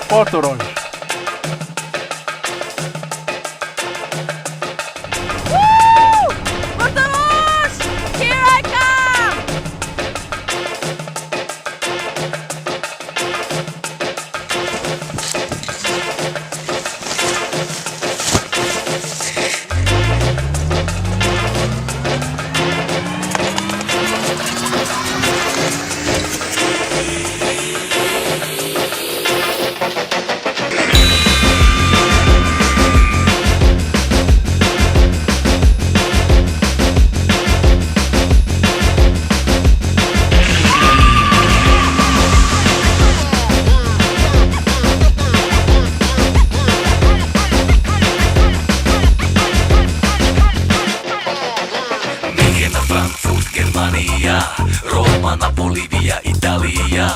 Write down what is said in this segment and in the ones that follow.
Portoroy. Portorosh! Here I come! Frankfurt, Germania, Roma, Napoli, via Italia,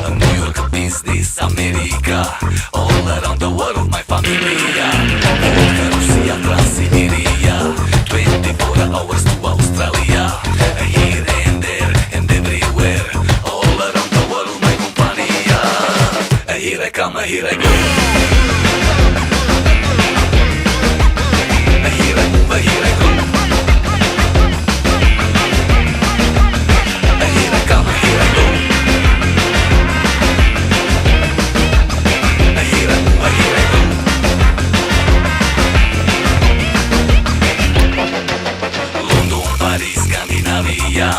New York, business, America, all around the world, my familia, Vodka, Russia, Transsiberia, 24 hours to Australia, here and there and everywhere, all around the world, my compania, here I come, here I go. Here I move, here I go.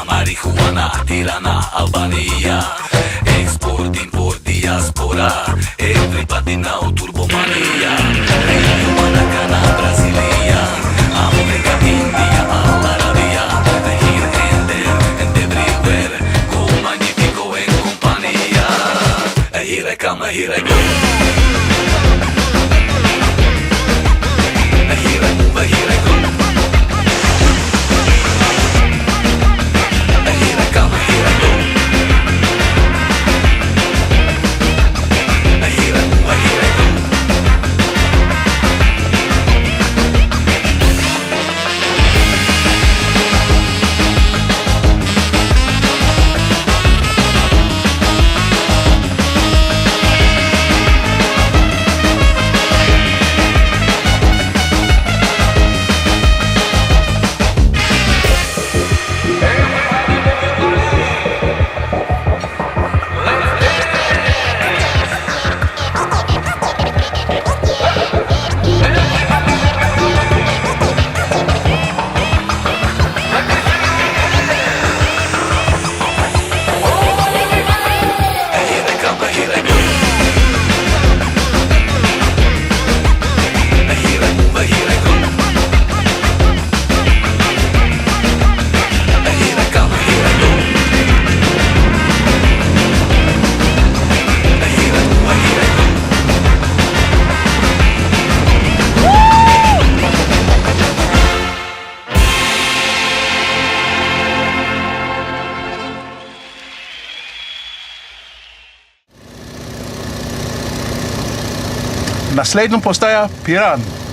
Marihuana, Tirana, Albania, export, import, diaspora, everybody now turbomania, Rio, Manacana, Brasilia, America, India, Al Arabia, here and there and everywhere, go magnifico en compania, here I come, here I go. Here I move, here I go. Naslednja postaja Piran.